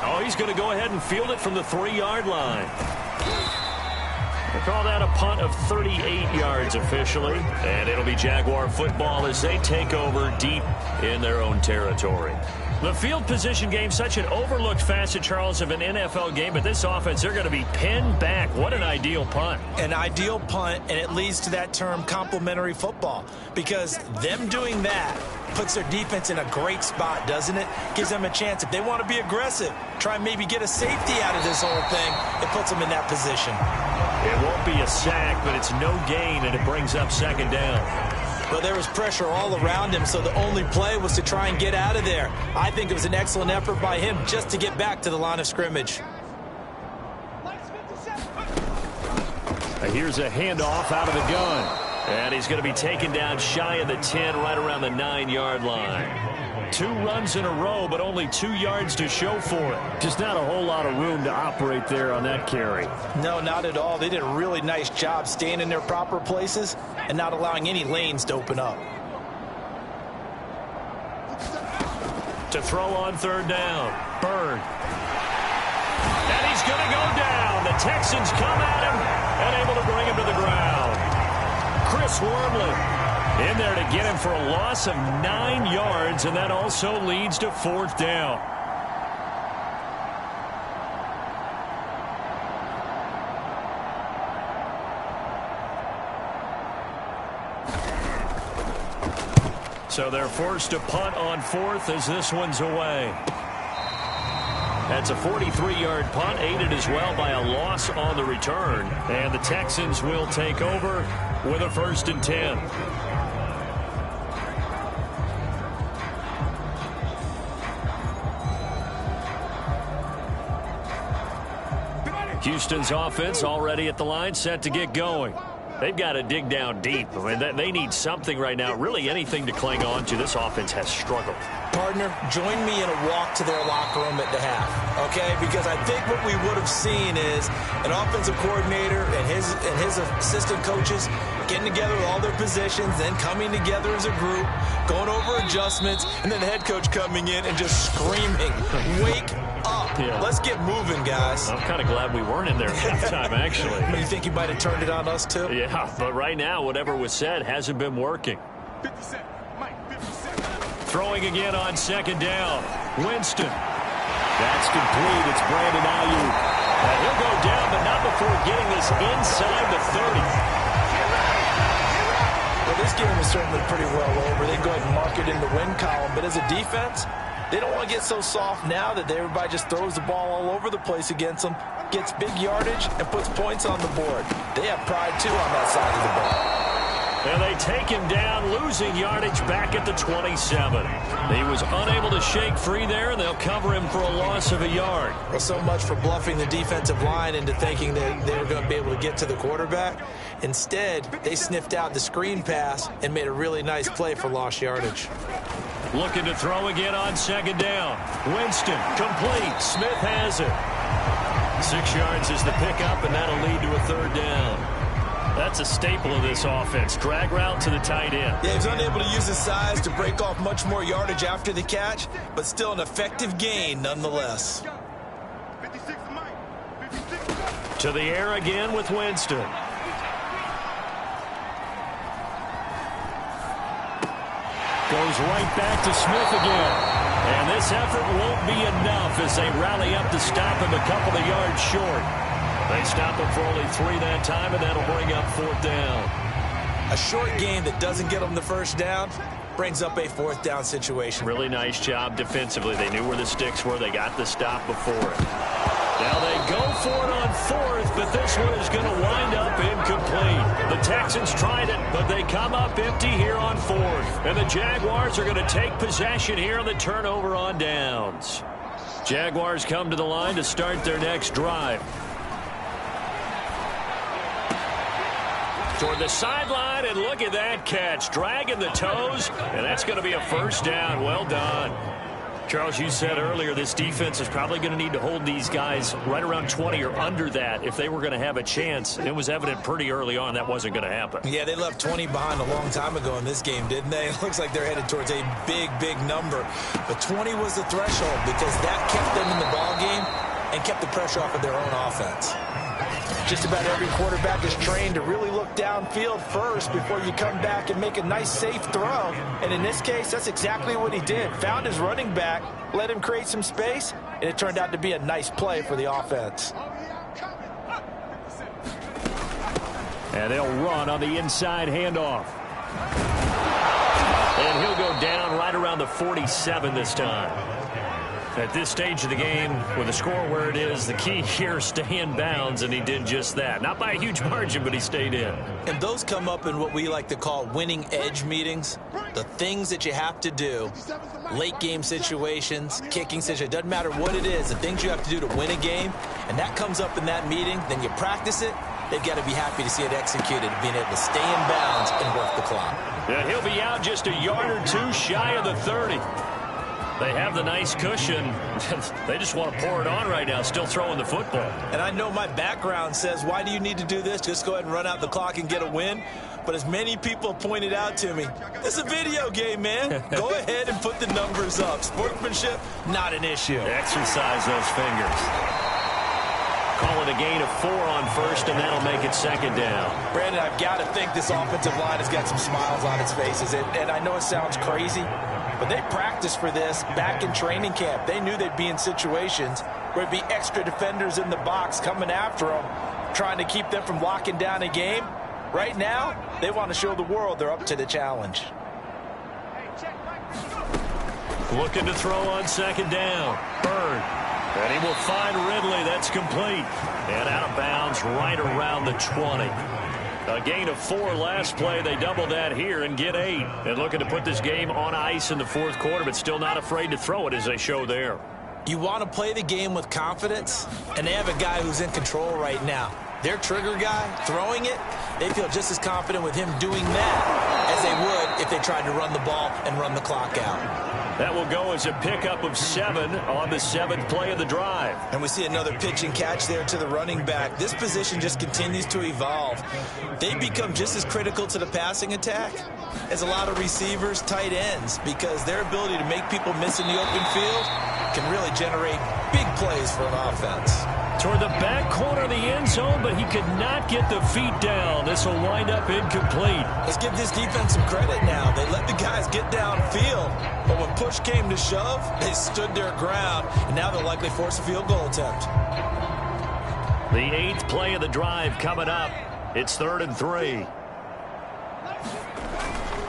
Oh, he's going to go ahead and field it from the 3-yard line. We'll call that a punt of 38 yards officially. And it'll be Jaguar football as they take over deep in their own territory. The field position game, such an overlooked facet, Charles, of an NFL game. But this offense, they're going to be pinned back. What an ideal punt. An ideal punt, and it leads to that term complementary football. Because them doing that puts their defense in a great spot, doesn't it? Gives them a chance. If they want to be aggressive, try and maybe get a safety out of this whole thing, it puts them in that position. It won't be a sack, but it's no gain, and it brings up 2nd down. Well, there was pressure all around him, so the only play was to try and get out of there. I think it was an excellent effort by him just to get back to the line of scrimmage. Here's a handoff out of the gun. And he's going to be taken down shy of the 10, right around the 9-yard line. 2 runs in a row, but only 2 yards to show for it. Just not a whole lot of room to operate there on that carry. No, not at all. They did a really nice job staying in their proper places and not allowing any lanes to open up. To throw on 3rd down. Byrne. And he's going to go down. The Texans come at him and able to bring him to the ground. Chris Wormley in there to get him for a loss of 9 yards, and that also leads to 4th down. So they're forced to punt on 4th as this one's away. That's a 43-yard punt, aided as well by a loss on the return. And the Texans will take over with a 1st and 10. Houston's offense already at the line, set to get going. They've got to dig down deep. I mean, they need something right now, really anything to cling on to. This offense has struggled. Partner, join me in a walk to their locker room at the half, okay? Because I think what we would have seen is an offensive coordinator and his assistant coaches getting together with all their positions, then coming together as a group, going over adjustments, and then the head coach coming in and just screaming, "Wake up. Yeah. Let's get moving, guys." I'm kind of glad we weren't in there at halftime, actually. You think he might have turned it on us, too? Yeah, but right now, whatever was said hasn't been working. Throwing again on 2nd down. Winston. That's complete. It's Brandon Ayuk. And he'll go down, but not before getting this inside the 30. Well, this game is certainly pretty well over. They can go ahead and mark it in the win column. But as a defense, they don't want to get so soft now that everybody just throws the ball all over the place against them, gets big yardage, and puts points on the board. They have pride, too, on that side of the ball. And they take him down, losing yardage back at the 27. He was unable to shake free there, and they'll cover him for a loss of a yard. Well, so much for bluffing the defensive line into thinking that they were going to be able to get to the quarterback. Instead, they sniffed out the screen pass and made a really nice play for lost yardage. Looking to throw again on 2nd down. Winston, complete. Smith has it. 6 yards is the pickup, and that'll lead to a 3rd down. That's a staple of this offense. Drag route to the tight end. Yeah, he's unable to use his size to break off much more yardage after the catch, but still an effective gain nonetheless. To the air again with Winston. Goes right back to Smith again. And this effort won't be enough as they rally up to stop him a couple of yards short. They stop him for only 3 that time, and that'll bring up 4th down. A short game that doesn't get them the 1st down brings up a 4th down situation. Really nice job defensively. They knew where the sticks were. They got the stop before it. Now they go for it on 4th, but this one is going to wind up incomplete. The Texans tried it, but they come up empty here on 4th. And the Jaguars are going to take possession here on the turnover on downs. Jaguars come to the line to start their next drive. Toward the sideline, and look at that catch. Dragging the toes, and that's going to be a first down. Well done. Charles, you said earlier this defense is probably going to need to hold these guys right around 20 or under that if they were going to have a chance. It was evident pretty early on that wasn't going to happen. Yeah, they left 20 behind a long time ago in this game, didn't they? It looks like they're headed towards a big, big number. But 20 was the threshold because that kept them in the ball game and kept the pressure off of their own offense. Just about every quarterback is trained to really look downfield first before you come back and make a nice, safe throw. And in this case, that's exactly what he did. Found his running back, let him create some space, and it turned out to be a nice play for the offense. And they'll run on the inside handoff. And he'll go down right around the 47 this time. At this stage of the game, with the score where it is, the key here, stay in bounds, and he did just that. Not by a huge margin, but he stayed in. And those come up in what we like to call winning edge meetings. The things that you have to do, late game situations, kicking situations, doesn't matter what it is, the things you have to do to win a game, and that comes up in that meeting, then you practice it, they've got to be happy to see it executed, being able to stay in bounds and work the clock. And he'll be out just a yard or two shy of the 30. They have the nice cushion. They just want to pour it on right now, still throwing the football. And I know my background says, why do you need to do this? Just go ahead and run out the clock and get a win. But as many people pointed out to me, it's a video game, man. Go ahead and put the numbers up. Sportsmanship, not an issue. Exercise those fingers. Call it a gain of 4 on first, and that'll make it second down. Brandon, I've got to think this offensive line has got some smiles on its faces. And I know it sounds crazy, but they practiced for this back in training camp. They knew they'd be in situations where it'd be extra defenders in the box coming after them, trying to keep them from locking down a game. Right now, they want to show the world they're up to the challenge. Looking to throw on second down. Bird. And he will find Ridley. That's complete. And out of bounds right around the 20. A gain of 4 last play. They double that here and get 8. And looking to put this game on ice in the fourth quarter, but still not afraid to throw it as they show there. You want to play the game with confidence, and they have a guy who's in control right now. Their trigger guy throwing it, they feel just as confident with him doing that as they would if they tried to run the ball and run the clock out. That will go as a pickup of 7 on the 7th play of the drive. And we see another pitch and catch there to the running back. This position just continues to evolve. They become just as critical to the passing attack as a lot of receivers, tight ends, because their ability to make people miss in the open field can really generate big plays for an offense. Toward the back corner of the end zone, but he could not get the feet down. This will wind up incomplete. Let's give this defense some credit now. They let the guys get downfield, but when push came to shove, they stood their ground, and now they'll likely force a field goal attempt. The 8th play of the drive coming up. It's 3rd and 3.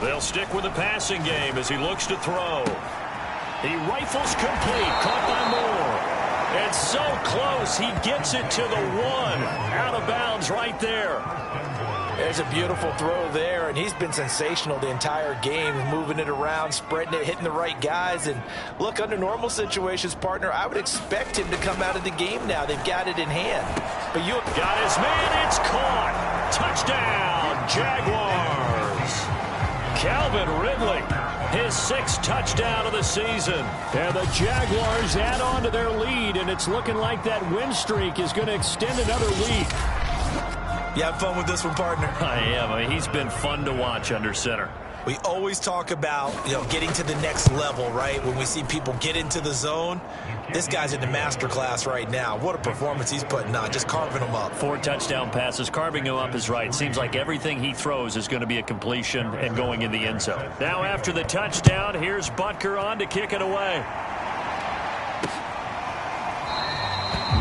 They'll stick with the passing game as he looks to throw. He rifles complete, caught by Moore. And so close, he gets it to the 1. Out of bounds right there. There's a beautiful throw there, and he's been sensational the entire game, moving it around, spreading it, hitting the right guys. And look, under normal situations, partner, I would expect him to come out of the game now. They've got it in hand. But you got his man, it's caught. Touchdown, Jaguars. Calvin Ridley, his 6th touchdown of the season. And the Jaguars add on to their lead, and it's looking like that win streak is going to extend another week. You have fun with this one, partner? I am. I mean, he's been fun to watch under center. We always talk about, getting to the next level, right? When we see people get into the zone, this guy's in the master class right now. What a performance he's putting on, just carving them up. 4 touchdown passes. Carving him up is right. Seems like everything he throws is going to be a completion and going in the end zone. Now after the touchdown, here's Butker on to kick it away.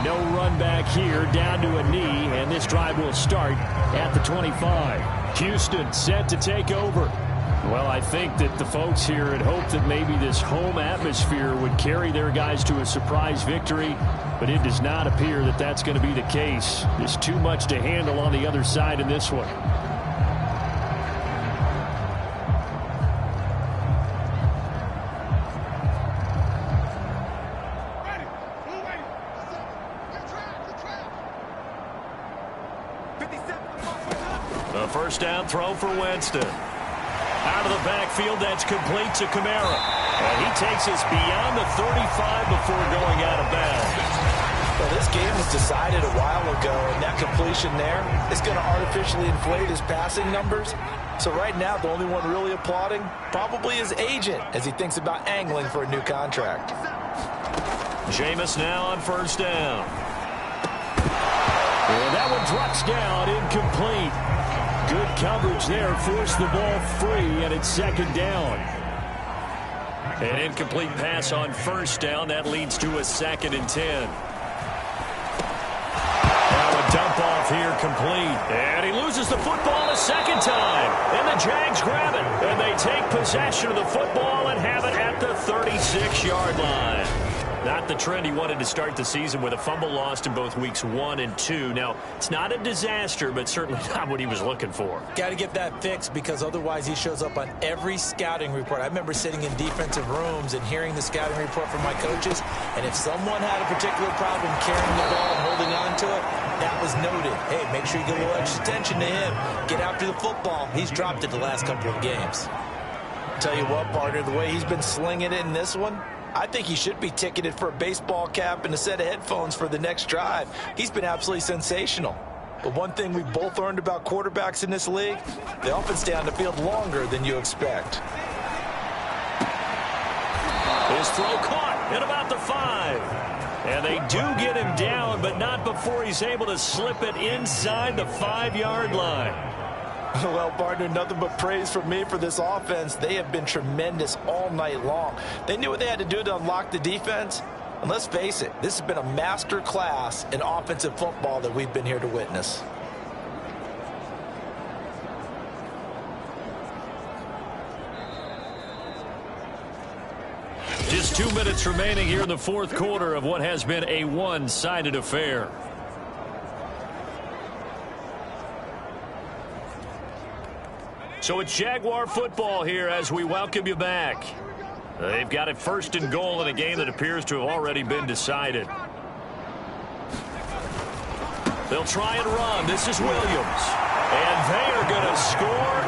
No run back here, down to a knee, and this drive will start at the 25. Houston set to take over. Well, I think that the folks here had hoped that maybe this home atmosphere would carry their guys to a surprise victory, but it does not appear that that's going to be the case. There's too much to handle on the other side in this one. A first down throw for Winston. Out of the backfield, that's complete to Kamara. And he takes us beyond the 35 before going out of bounds. Well, this game was decided a while ago, and that completion there is going to artificially inflate his passing numbers. So right now, the only one really applauding probably his agent as he thinks about angling for a new contract. Jameis now on first down. And that one drops down, incomplete. Good coverage there, forced the ball free, and it's second down. An incomplete pass on first down. That leads to a 2nd and 10. Now a dump off here complete. And he loses the football a second time. And the Jags grab it. And they take possession of the football and have it at the 36-yard line. Not the trend he wanted to start the season with, a fumble lost in both weeks 1 and 2. Now, it's not a disaster, but certainly not what he was looking for. Got to get that fixed because otherwise he shows up on every scouting report. I remember sitting in defensive rooms and hearing the scouting report from my coaches, and if someone had a particular problem carrying the ball and holding on to it, that was noted. Hey, make sure you get a little extra attention to him. Get after the football. He's dropped it the last couple of games. Tell you what, partner, the way he's been slinging it in this one, I think he should be ticketed for a baseball cap and a set of headphones for the next drive. He's been absolutely sensational. But one thing we both learned about quarterbacks in this league, they often stay on the field longer than you expect. His throw caught at about the 5. And they do get him down, but not before he's able to slip it inside the 5-yard line. Well, partner, nothing but praise from me for this offense. They have been tremendous all night long. They knew what they had to do to unlock the defense. And let's face it, this has been a master class in offensive football that we've been here to witness. Just 2 minutes remaining here in the fourth quarter of what has been a one-sided affair. So it's Jaguar football here as we welcome you back. They've got it 1st and goal in a game that appears to have already been decided. They'll try and run. This is Williams. And they are going to score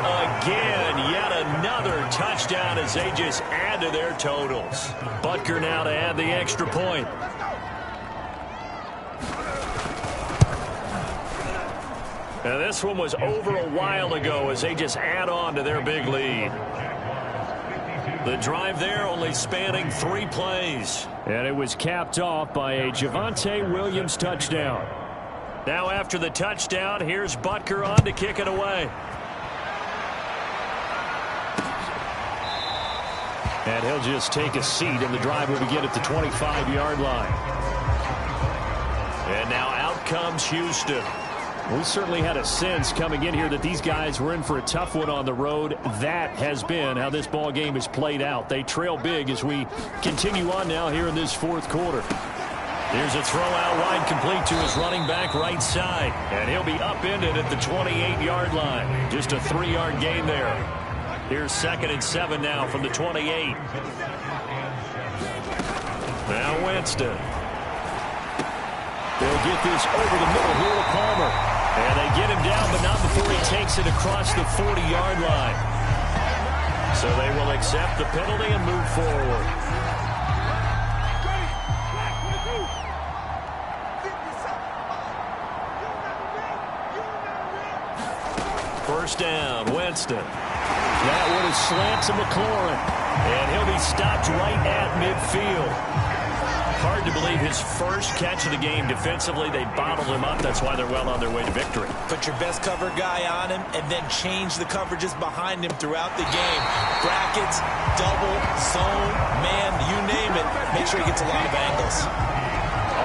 again. Yet another touchdown as they just add to their totals. Butker now to add the extra point. Now this one was over a while ago as they just add on to their big lead. The drive there only spanning 3 plays. And it was capped off by a Javonte Williams touchdown. Now after the touchdown, here's Butker on to kick it away. And he'll just take a seat, and the drive will begin at the 25-yard line. And now out comes Houston. We certainly had a sense coming in here that these guys were in for a tough one on the road. That has been how this ball game has played out. They trail big as we continue on now here in this fourth quarter. Here's a throw out wide complete to his running back right side. And he'll be upended at the 28-yard line. Just a 3-yard gain there. Here's 2nd and 7 now from the 28. Now Winston. They'll get this over the middle here to Palmer. And they get him down, but not before he takes it across the 40-yard line. So they will accept the penalty and move forward. First down, Winston. That one is slant to McLaurin. And he'll be stopped right at midfield. Hard to believe his first catch of the game defensively. They bottled him up. That's why they're well on their way to victory. Put your best cover guy on him and then change the coverages behind him throughout the game. Brackets, double, zone, man, you name it. Make sure he gets a lot of angles.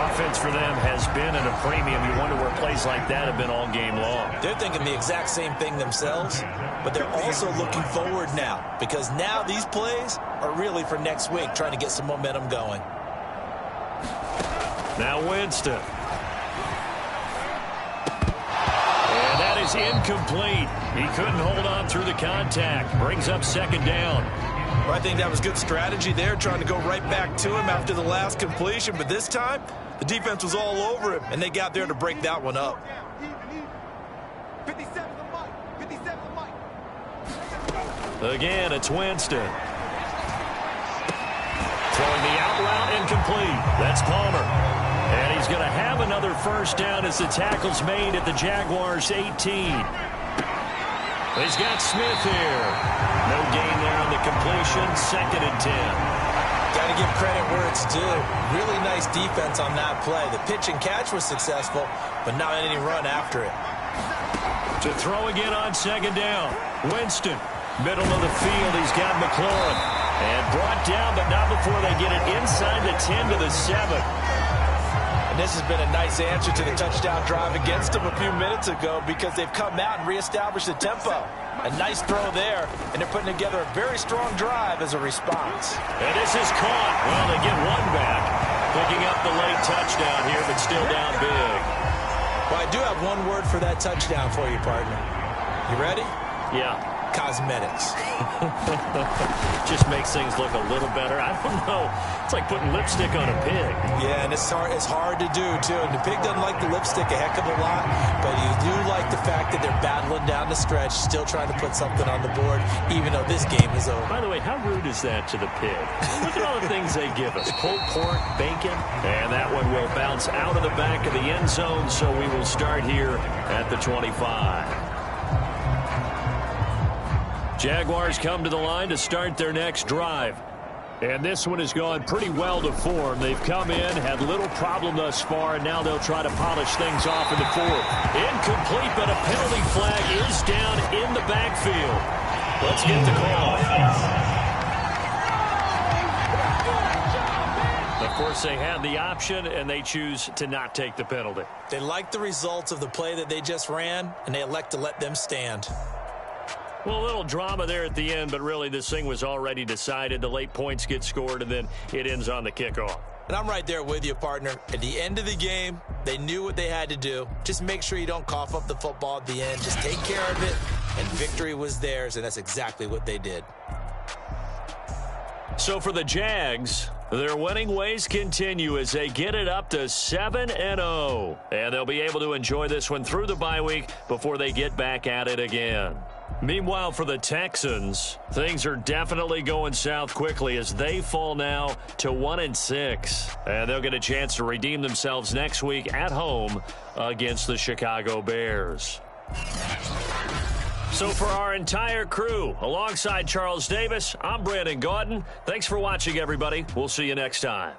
Offense for them has been at a premium. You wonder where plays like that have been all game long. They're thinking the exact same thing themselves, but they're also looking forward now because now these plays are really for next week, trying to get some momentum going. Now Winston. And that is incomplete. He couldn't hold on through the contact. Brings up 2nd down. Well, I think that was good strategy there, trying to go right back to him after the last completion. But this time, the defense was all over him, and they got there to break that one up. Again, it's Winston. Throwing the out route incomplete. That's Palmer. And he's going to have another first down as the tackle's made at the Jaguars' 18. He's got Smith here. No gain there on the completion. 2nd and 10. Got to give credit where it's due. Really nice defense on that play. The pitch and catch was successful, but not any run after it. To throw again on 2nd down. Winston, middle of the field. He's got McLaurin. And brought down, but not before they get it inside the 10 to the 7. And this has been a nice answer to the touchdown drive against them a few minutes ago because they've come out and reestablished the tempo. A nice throw there, and they're putting together a very strong drive as a response. And this is caught. Well, they get one back. Picking up the late touchdown here, but still down big. Well, I do have one word for that touchdown for you, partner. You ready? Yeah. Cosmetics. Just makes things look a little better. I don't know. It's like putting lipstick on a pig. Yeah, and it's hard to do, too. And the pig doesn't like the lipstick a heck of a lot, but you do like the fact that they're battling down the stretch, still trying to put something on the board, even though this game is over. By the way, how rude is that to the pig? Look at all the things they give us. Pulled pork, bacon, and that one will bounce out of the back of the end zone, so we will start here at the 25. Jaguars come to the line to start their next drive. And this one has gone pretty well to form. They've come in, had little problem thus far, and now they'll try to polish things off in the 4th. Incomplete, but a penalty flag is down in the backfield. Let's get the call. Of course, they had the option, and they choose to not take the penalty. They like the results of the play that they just ran, and they elect to let them stand. Well, a little drama there at the end, but really this thing was already decided. The late points get scored, and then it ends on the kickoff. And I'm right there with you, partner. At the end of the game, they knew what they had to do. Just make sure you don't cough up the football at the end. Just take care of it, and victory was theirs, and that's exactly what they did. So for the Jags, their winning ways continue as they get it up to 7-0. And they'll be able to enjoy this one through the bye week before they get back at it again. Meanwhile, for the Texans, things are definitely going south quickly as they fall now to 1-6. And they'll get a chance to redeem themselves next week at home against the Chicago Bears. So for our entire crew, alongside Charles Davis, I'm Brandon Gaudin. Thanks for watching, everybody. We'll see you next time.